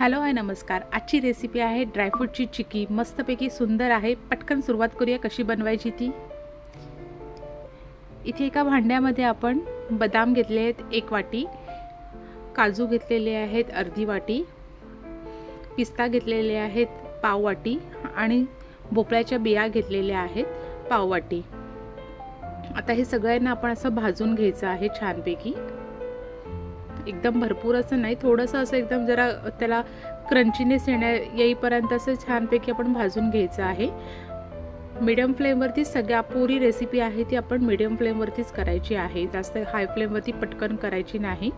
Hello hi नमस्कार। आजची recipe आहे ड्रायफ्रूटची चिक्की। मस्तपैकी सुंदर आहे। पटकन सुरुवात करूया कशी बनवायची ती। इथे एका भांड्यामध्ये आपण बदाम घेतले आहेत 1 वाटी, काजू घेतलेले आहेत अर्धी वाटी, पिस्ता घेतलेले आहेत पाव वाटी आणि भोपळ्याच्या बिया घेतलेल्या आहेत पाव वाटी। आता हे सगळ्यांना आपण असं भाजून घ्यायचं आहे छानपैकी। एकदम भरपूर असं नाही, थोडंसं असं एकदम जरा त्याला क्रंचीनेस येईपर्यंत असं छानपैकी आपण भाजून घ्यायचं आहे। मीडियम फ्लेमवरती सगळ्या पूरी रेसिपी आहे ती आपण मीडियम फ्लेमवरतीच करायची आहे, जास्त हाय फ्लेमवरती पटकन करायची नाही।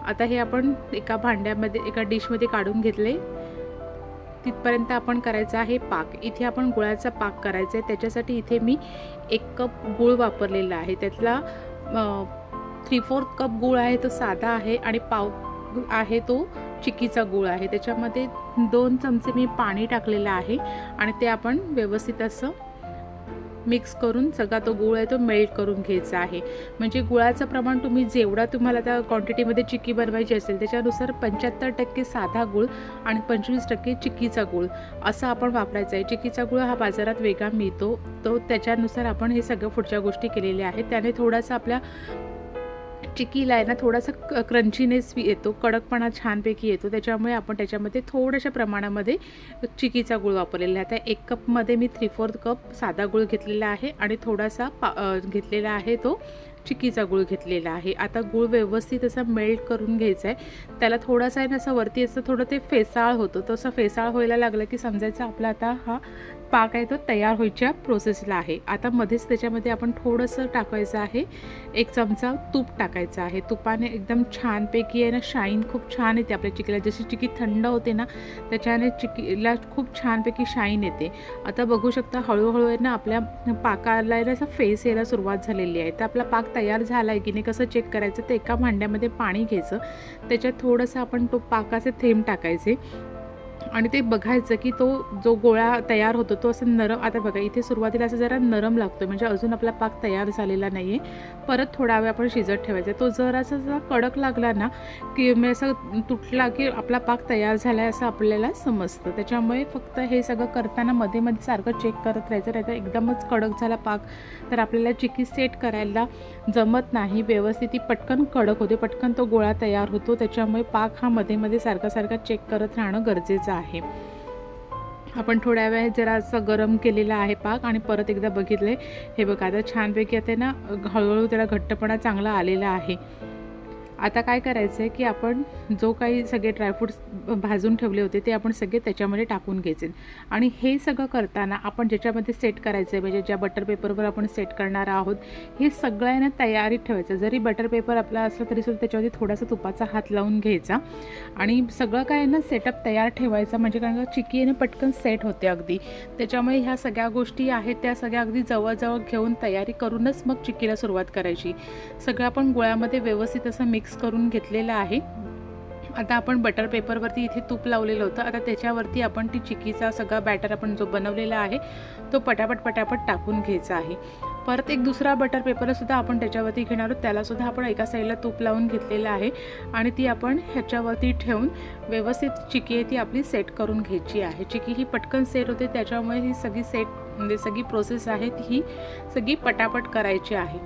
आता हे आपण एका भांड्यामध्ये एका डिशमध्ये काढून घेतले। तिथपर्यंत आपण करायचा आहे पाक। इथे आपण गुळाचा पाक करायचा आहे। त्याच्यासाठी इथे मी 1 कप गूळ वापरलेला आहे। त्यातला 3/4 कप गूळ आहे तो साधा आहे आणि पाव आहे तो चिक्कीचा गूळ आहे। त्याच्यामध्ये 2 चमचे मी पाणी टाकलेलं आहे आणि ते आपण व्यवस्थित असं मिक्स करून सगळा तो गूळ आहे तो मेल्ट करून घ्यायचा आहे। म्हणजे गुळाचं प्रमाण तुम्ही जेवढा तुम्हाला त्या क्वांटिटीमध्ये चिक्की बनवायची असेल त्याच्यानुसार 75% साधा गूळ आणि 25% चिक्कीचा गूळ असं आपण वापरायचं आहे। चिक्कीचा गूळ हा बाजारात वेगळा मिळतो, तो त्याच्यानुसार आपण हे सगळं पुढच्या गोष्टी केलेल्या आहेत। त्याने थोडासा आपल्या चिक्कीला आहे ना थोडासा क्रंचीनेस येतो, कडकपणा छानपैकी येतो। त्याच्यामुळे आपण त्याच्यामध्ये थोड्याशा प्रमाणामध्ये चिक्कीचा गूळ वापरलेला आहे। आता 1 कपमध्ये मी 3/4 कप साधा गूळ घेतलेला आहे आणि थोडासा घेतलेला आहे तो चिक्कीचा गूळ घेतलेला आहे। आता गूळ व्यवस्थित असा मेल्ट करून घ्यायचा आहे। त्याला थोडासा आहे ना असं वरती असं थोडं ते फेसाळ होतं, तसं फेसाळ व्हायला लागलं की समजायचं आपला आता हा पाक आहे तो तयार व्हायच्या प्रोसेसला आहे। आता मध्येच त्याच्यामध्ये आपण थोडंसं टाकायचं आहे, 1 चमचा तूप टाकायचं आहे। तुपाने एकदम छानपैकी आहे ना शाईन खूप छान येते आपल्या चिक्कीला। जशी चिक्की थंड होते ना त्याच्याने चिक्कीला खूप छानपैकी शाईन येते। आता बघू शकता हळूहळू आहे ना आपल्या पाकाला आहे ना असा फेस यायला सुरुवात झालेली आहे। तर आपला पाक तयार झाला आहे की नाही कसं चेक करायचं, तर एका भांड्यामध्ये पाणी घ्यायचं, त्याच्यात थोडंसं आपण तो पाकाचे थेंब टाकायचे आणि ते बघायचं की तो जो गोळा तयार होतो तो असं नरम, आता बघा इथे सुरुवातीला असं जरा नरम लागतो म्हणजे अजून आपला पाक तयार झालेला नाही आहे। परत थोडा वेळ आपण शिजत ठेवायचा। तो जरासा जर कडक लागला ना की मी असं तुटला की आपला पाक तयार झाला आहे असं आपल्याला समजतं। त्याच्यामुळे फक्त हे सगळं करताना मध्ये मध्ये सारखं चेक करत राहायचं, नाही तर एकदमच कडक झाला पाक तर आपल्याला चिक्की सेट करायला जमत नाही व्यवस्थित, ती पटकन कडक होते, पटकन तो गोळा तयार होतो। त्याच्यामुळे पाक हा मध्ये मध्ये सारखा चेक करत राहणं गरजेचं आहे। आपण थोड्या वेळ जरा असं गरम केलेला आहे पाक आणि परत एकदा बघितले, हे बघा आता छानपैकी आता ना हळूहळू त्याला घट्टपणा चांगला आलेला आहे। आता काय करायचं आहे की आपण जो काही सगळे ड्रायफ्रूट्स भाजून ठेवले होते ते आपण सगळे त्याच्यामध्ये टाकून घ्यायचे आणि हे सगळं करताना आपण ज्याच्यामध्ये सेट करायचं आहे म्हणजे ज्या बटर पेपरवर आपण सेट करणार आहोत हे सगळ्यांना तयारीत ठेवायचं। जरी बटर पेपर आपला असला तरी सुद्धा त्याच्यावरती थोडासा तुपाचा हात लावून घ्यायचा आणि सगळं काय ना सेटअप तयार ठेवायचा, म्हणजे कारण का चिक्की आहे ना पटकन सेट होते अगदी। त्याच्यामुळे ह्या सगळ्या गोष्टी आहेत त्या सगळ्या अगदी जवळजवळ घेऊन तयारी करूनच मग चिक्कीला सुरुवात करायची। सगळं आपण गोळ्यामध्ये व्यवस्थित असं मिक्स करून घेतलेलं आहे। आता आपण बटर पेपरवरती इथे तूप लावलेलं होतं, आता त्याच्यावरती आपण ती चिक्कीचा सगळा बॅटर आपण जो बनवलेला आहे तो पटापट टाकून घ्यायचा आहे। परत एक दुसरा बटर पेपरसुद्धा आपण त्याच्यावरती घेणार आहोत, त्यालासुद्धा आपण एका साईडला तूप लावून घेतलेलं आहे आणि ती आपण ह्याच्यावरती ठेवून व्यवस्थित चिक्की ती आपली सेट करून घ्यायची आहे। चिक्की ही पटकन सेट होते, त्याच्यामुळे ही म्हणजे सगळी प्रोसेस आहे ही सगळी पटापट करायची आहे।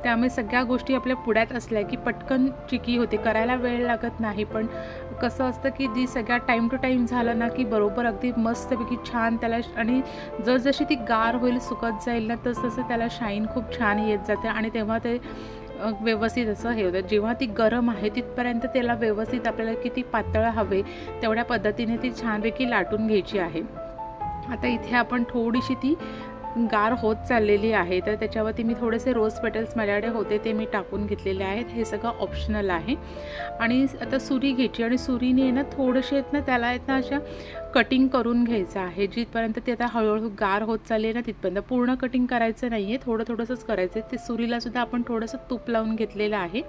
त्यामुळे सगळ्या गोष्टी आपल्या पुढ्यात असल्या की पटकन चिक्की होते, करायला वेळ लागत नाही। पण कसं असतं की जी सगळ्या टाईम टू टाईम झालं ना की बरोबर अगदी मस्तपैकी छान त्याला, आणि जसजशी ती गार होईल सुकत जाईल ना तसं त्याला शाईन खूप छान येत जाते आणि तेव्हा ते व्यवस्थित असं हे होतं। जेव्हा ती गरम आहे तिथपर्यंत त्याला व्यवस्थित आपल्याला किती पातळ हवे तेवढ्या पद्धतीने ती छानपैकी लाटून घ्यायची आहे। आता इथे आपण थोडीशी ती गार होत चाललेली आहे, तर त्याच्यावरती मी थोडेसे रोज पेटल्स माझ्याकडे होते ते मी टाकून घेतलेले आहेत। हे सगळं ऑप्शनल आहे। आणि आता सुरी घ्यायची आणि सुरीने ना थोडेसे आहेत ना त्याला आहेत ना अशा कटिंग करून घ्यायचं आहे, जिथपर्यंत ते आता हळूहळू गार होत चालले ना तिथपर्यंत। पूर्ण कटिंग करायचं नाही आहे, थोडंसंच करायचं आहे। ते सुरीलासुद्धा आपण थोडंसं तूप लावून घेतलेलं आहे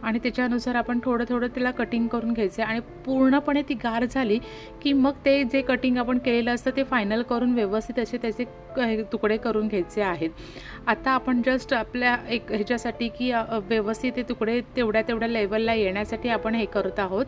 आणि त्याच्यानुसार आपण थोडं त्याला कटिंग करून घ्यायचं आहे आणि पूर्णपणे ती गार झाली की मग ते जे कटिंग आपण केलेलं असतं ते फायनल करून व्यवस्थित असे त्याचे तुकडे करून घ्यायचे आहेत। आता आपण जस्ट आपल्या एक ह्याच्यासाठी की व्यवस्थित ते तुकडे तेवढ्या लेवलला येण्यासाठी आपण हे करत आहोत।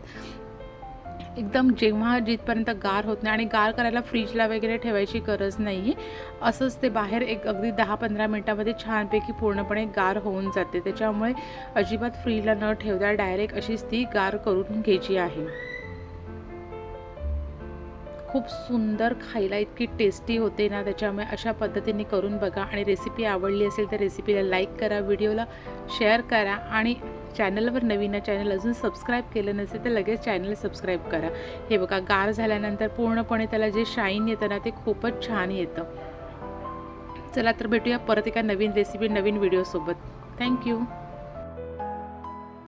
एकदम जेव्हा जिथपर्यंत गार होत नाही, आणि गार करायला फ्रीजला वगैरे ठेवायची गरज नाही आहे. असंच ते बाहेर एक अगदी 10-15 मिनटामध्ये छानपैकी पूर्णपणे गार होऊन जाते. त्याच्यामुळे अजिबात फ्रीजला न ठेवता डायरेक्ट अशीच ती गार करून घ्यायची आहे. खूप सुंदर, खायला इतकी टेस्टी होते ना, त्याच्यामुळे अशा पद्धतीने करून बघा. आणि रेसिपी आवडली असेल तर रेसिपीला लाईक करा, व्हिडिओला शेअर करा, आणि चॅनलवर नवीन आहे, चॅनल अजून सबस्क्राईब केलं नसेल तर लगेच चॅनल सबस्क्राईब करा. हे बघा, गार झाल्यानंतर पूर्णपणे त्याला जे शाईन येतं ना ते खूपच छान येतं. चला तर भेटूया परत एका नवीन रेसिपी, नवीन व्हिडिओसोबत. थँक्यू.